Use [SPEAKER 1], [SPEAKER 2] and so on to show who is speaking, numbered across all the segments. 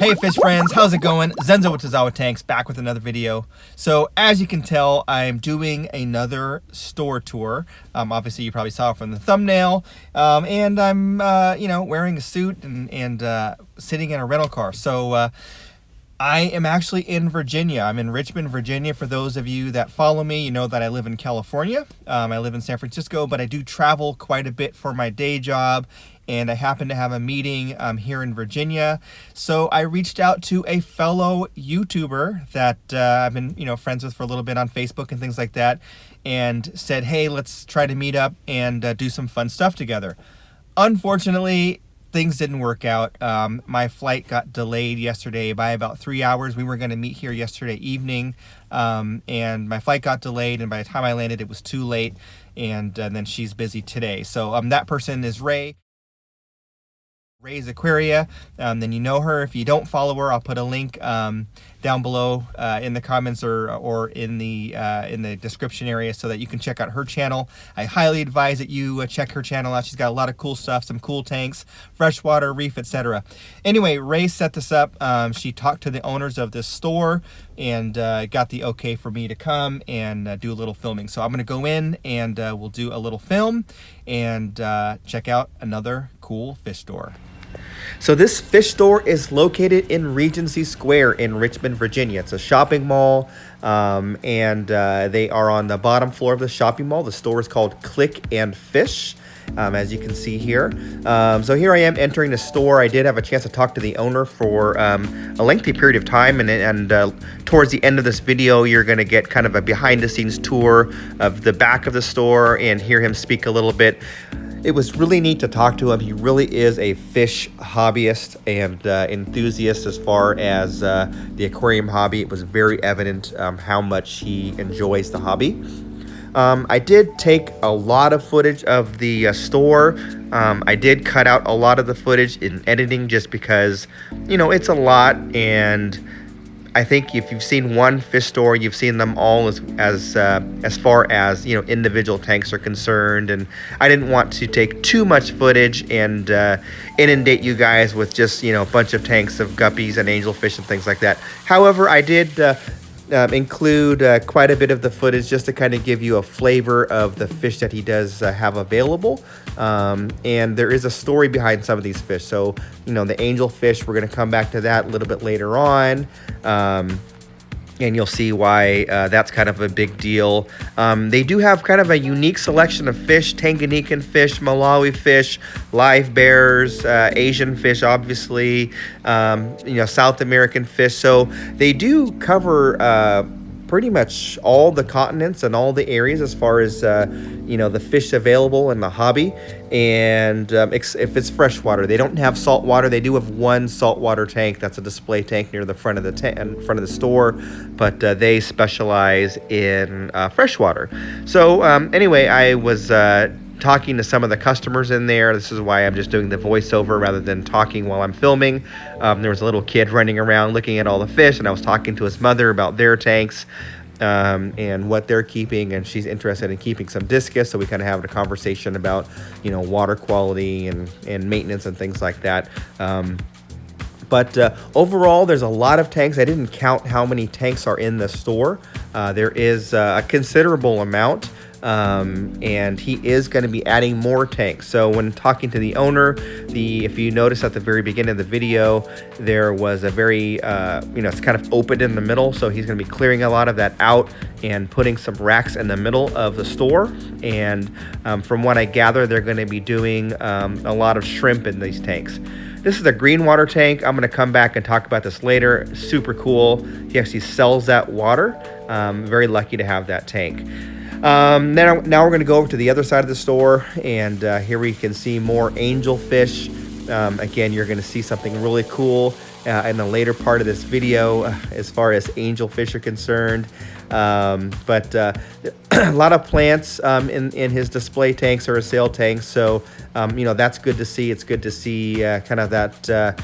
[SPEAKER 1] Hey fish friends, how's it going? Zenzo with Tazawa Tanks back with another video. So as you can tell, I'm doing another store tour. Obviously you probably saw it from the thumbnail. And I'm wearing a suit and sitting in a rental car. So I am actually in Virginia. I'm in Richmond, Virginia. For those of you that follow me, you know that I live in California. I live in San Francisco, but I do travel quite a bit for my day job. And I happen to have a meeting here in Virginia. So I reached out to a fellow YouTuber that I've been friends with for a little bit on Facebook and things like that, and said, hey, let's try to meet up and do some fun stuff together. Unfortunately, things didn't work out. My flight got delayed yesterday by about 3 hours. We were going to meet here yesterday evening, and my flight got delayed, and by the time I landed, it was too late, and then she's busy today. So that person is Ray. Ray's Aquaria. Then you know her. If you don't follow her, I'll put a link down below in the comments or in the description area so that you can check out her channel. I highly advise that you check her channel out. She's got a lot of cool stuff, some cool tanks, freshwater, reef, etc. Anyway, Ray set this up. She talked to the owners of this store and got the okay for me to come and do a little filming. So I'm going to go in and we'll do a little film and check out another cool fish store. So this fish store is located in Regency Square in Richmond, Virginia. It's a shopping mall, and they are on the bottom floor of the shopping mall. The store is called Click and Fish, as you can see here. So here I am entering the store. I did have a chance to talk to the owner for a lengthy period of time, and towards the end of this video, you're going to get kind of a behind-the-scenes tour of the back of the store and hear him speak a little bit. It was really neat to talk to him. He really is a fish hobbyist and enthusiast as far as the aquarium hobby. It was very evident how much he enjoys the hobby. I did take a lot of footage of the store. I did cut out a lot of the footage in editing just because, it's a lot, and I think if you've seen one fish store, you've seen them all as far as individual tanks are concerned, and I didn't want to take too much footage and inundate you guys with just a bunch of tanks of guppies and angelfish and things like that. However, I did include quite a bit of the footage just to kind of give you a flavor of the fish that he does have available. And there is a story behind some of these fish. So, the angelfish, we're going to come back to that a little bit later on. And you'll see why that's kind of a big deal. They do have kind of a unique selection of fish: Tanganyikan fish, Malawi fish, live bears, Asian fish, obviously, South American fish. So they do cover pretty much all the continents and all the areas as far as the fish available in the hobby. And if it's freshwater, they don't have saltwater. They do have one saltwater tank that's a display tank near the front of the store, but they specialize in freshwater. So anyway, I was talking to some of the customers in there. This is why I'm just doing the voiceover rather than talking while I'm filming. There was a little kid running around looking at all the fish, and I was talking to his mother about their tanks and what they're keeping, and she's interested in keeping some discus, so we kind of have a conversation about water quality and maintenance and things like that. But overall, there's a lot of tanks. I didn't count how many tanks are in the store. There is a considerable amount. And he is going to be adding more tanks. So when talking to the owner, if you notice at the very beginning of the video, there was a very, it's kind of open in the middle. So he's going to be clearing a lot of that out and putting some racks in the middle of the store. And from what I gather, they're going to be doing a lot of shrimp in these tanks. This is a green water tank. I'm going to come back and talk about this later. Super cool. He actually sells that water. Very lucky to have that tank. Now we're going to go over to the other side of the store, and here we can see more angelfish. Again, you're going to see something really cool in the later part of this video as far as angelfish are concerned. But a lot of plants in his display tanks or his sale tanks, so that's good to see. It's good to see kind of that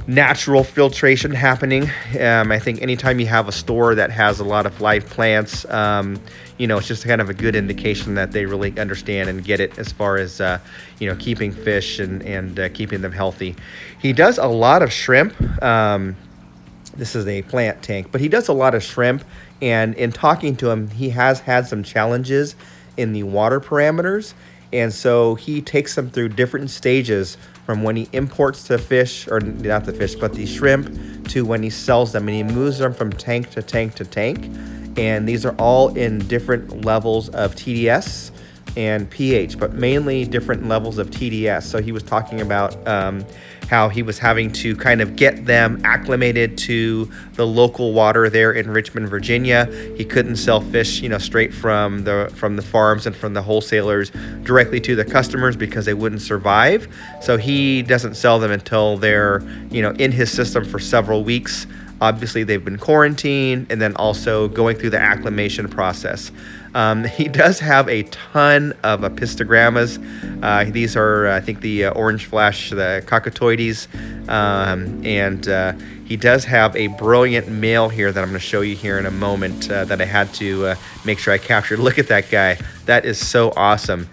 [SPEAKER 1] natural filtration happening. I think anytime you have a store that has a lot of live plants, you know, it's just kind of a good indication that they really understand and get it as far as, you know, keeping fish and keeping them healthy. He does a lot of shrimp. This is a plant tank, but he does a lot of shrimp. And in talking to him, he has had some challenges in the water parameters. And so he takes them through different stages from when he imports the fish, or not the fish, but the shrimp, to when he sells them. And he moves them from tank to tank to tank. And these are all in different levels of TDS and pH, but mainly different levels of TDS. So he was talking about how he was having to kind of get them acclimated to the local water there in Richmond, Virginia. He couldn't sell fish, you know, straight from the farms and from the wholesalers directly to the customers because they wouldn't survive. So he doesn't sell them until they're, you know, in his system for several weeks. Obviously, they've been quarantined and then also going through the acclimation process. He does have a ton of apistogrammas. These are, I think, the orange flash, the cockatoides. And he does have a brilliant male here that I'm going to show you here in a moment that I had to make sure I captured. Look at that guy. That is so awesome.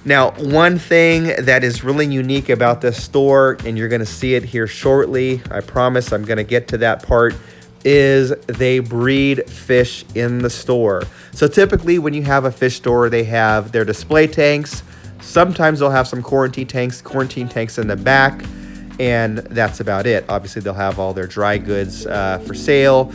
[SPEAKER 1] Now, one thing that is really unique about this store, and you're going to see it here shortly, I promise I'm going to get to that part, is they breed fish in the store. So typically when you have a fish store, they have their display tanks. Sometimes they'll have some quarantine tanks in the back, and that's about it. Obviously, they'll have all their dry goods for sale,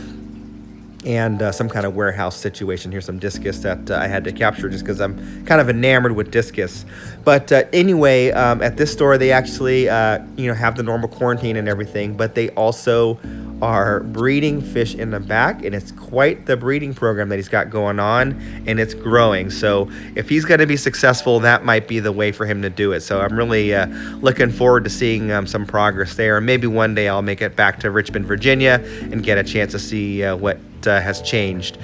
[SPEAKER 1] and some kind of warehouse situation. Here's some discus that I had to capture just because I'm kind of enamored with discus. But anyway, at this store, they actually you know, have the normal quarantine and everything, but they also are breeding fish in the back, and it's quite the breeding program that he's got going on, and it's growing. So if he's going to be successful, that might be the way for him to do it. So I'm really looking forward to seeing some progress there. And maybe one day I'll make it back to Richmond, Virginia, and get a chance to see what has changed.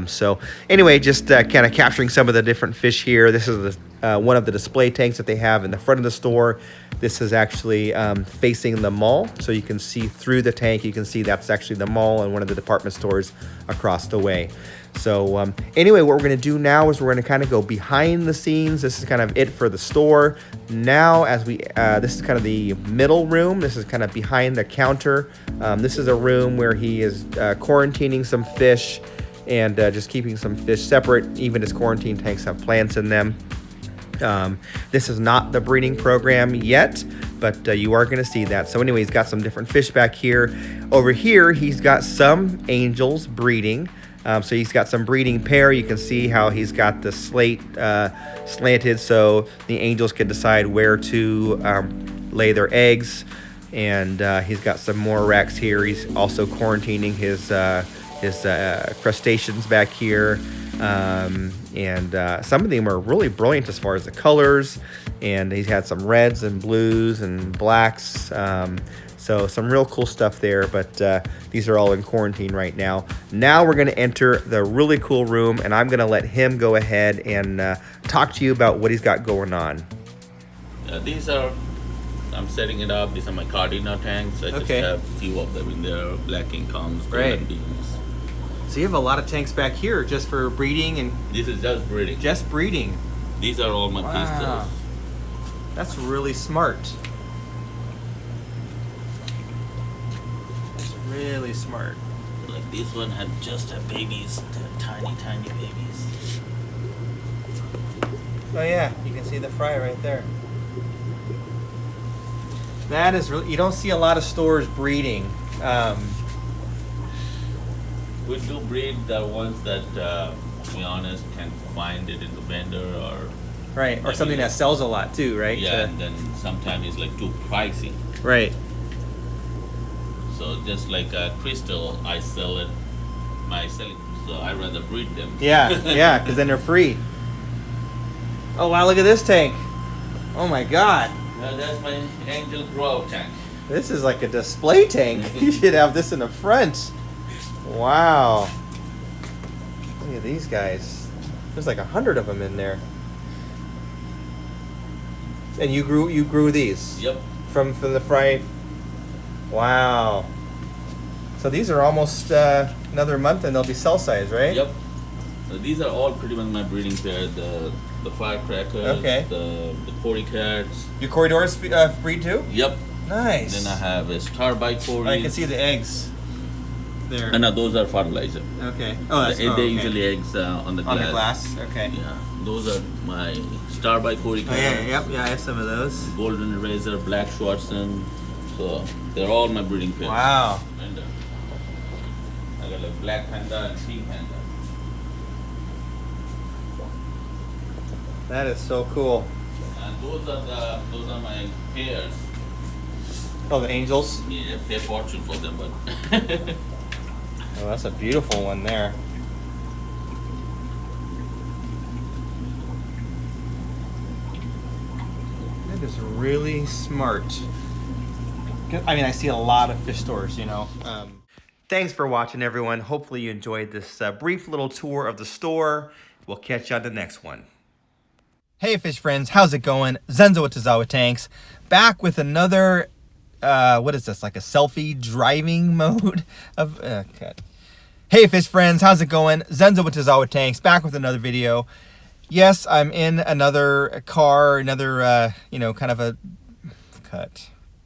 [SPEAKER 1] So anyway, just kind of capturing some of the different fish here. This is one of the display tanks that they have in the front of the store. This is actually facing the mall, so you can see through the tank. You can see that's actually the mall and one of the department stores across the way. So anyway, what we're going to do now is we're going to kind of go behind the scenes. This is kind of it for the store. Now, as we this is kind of the middle room. This is kind of behind the counter. This is a room where he is quarantining some fish and just keeping some fish separate. Even his quarantine tanks have plants in them. This is not the breeding program yet, but you are going to see that. So anyway, he's got some different fish back here. Over here, he's got some angels breeding. So he's got some breeding pair. You can see how he's got the slate slanted so the angels can decide where to lay their eggs. And he's got some more racks here. He's also quarantining his crustaceans back here. And some of them are really brilliant as far as the colors, and he's had some reds and blues and blacks, so some real cool stuff there. But these are all in quarantine right now. Now we're going to enter the really cool room, and I'm going to let him go ahead and talk to you about what he's got going on.
[SPEAKER 2] These are, I'm setting it up. These are my Cardinal tanks. I just have a few of them in there, black ink combs, golden beans.
[SPEAKER 1] So you have a lot of tanks back here just for breeding, and
[SPEAKER 2] this is just breeding.
[SPEAKER 1] Just breeding.
[SPEAKER 2] These are all my pistols.
[SPEAKER 1] That's really smart. That's really smart.
[SPEAKER 2] Like this one had just babies, tiny babies.
[SPEAKER 1] Oh yeah, you can see the fry right there. That is really, you don't see a lot of stores breeding.
[SPEAKER 2] We do breed the ones that, to be honest, can find it in the vendor or...
[SPEAKER 1] Right, or something that sells a lot too, right?
[SPEAKER 2] Yeah, and then sometimes it's like too pricey.
[SPEAKER 1] Right.
[SPEAKER 2] So just like crystal, I sell it, so I rather breed them.
[SPEAKER 1] Yeah, yeah, because then they're free. Oh wow, look at this tank. Oh my God.
[SPEAKER 2] That's my Angel Grove tank.
[SPEAKER 1] This is like a display tank. You should have this in the front. Wow. Look at these guys. There's like 100 of them in there. And you grew these?
[SPEAKER 2] Yep.
[SPEAKER 1] From the fry? Wow. So these are almost another month and they'll be cell size, right?
[SPEAKER 2] Yep. These are all pretty much my breeding pair. The firecrackers,
[SPEAKER 1] Okay.
[SPEAKER 2] the Cory cats.
[SPEAKER 1] Your corridors breed too?
[SPEAKER 2] Yep.
[SPEAKER 1] Nice.
[SPEAKER 2] Then I have a Starbite Cory.
[SPEAKER 1] I can see the eggs there.
[SPEAKER 2] And those are fertilizer.
[SPEAKER 1] Okay. Oh, that's
[SPEAKER 2] They
[SPEAKER 1] okay.
[SPEAKER 2] usually eggs on the glass.
[SPEAKER 1] On the glass. Okay.
[SPEAKER 2] Yeah. Those are my Starbite Cory
[SPEAKER 1] Oh,
[SPEAKER 2] cats.
[SPEAKER 1] yeah. Yep. Yeah, I have some of those.
[SPEAKER 2] Golden Razor, Black Schwarzen. So they're all my breeding pairs.
[SPEAKER 1] Wow.
[SPEAKER 2] And I got a black panda and pink panda.
[SPEAKER 1] That is so cool.
[SPEAKER 2] And those are my pairs.
[SPEAKER 1] Oh, the angels.
[SPEAKER 2] Yeah, pay fortune for them, but
[SPEAKER 1] Oh, that's a beautiful one there. That is really smart. I mean, I see a lot of fish stores, you know. Thanks for watching, everyone. Hopefully you enjoyed this brief little tour of the store. We'll catch you on the next one. Hey, fish friends. How's it going? Zenzo with Tazawa Tanks. Back with another, what is this, like a selfie driving mode of, cut. Hey, fish friends. How's it going? Zenzo with Tazawa Tanks. Back with another video. Yes, I'm in another car, another, you know, kind of a cut.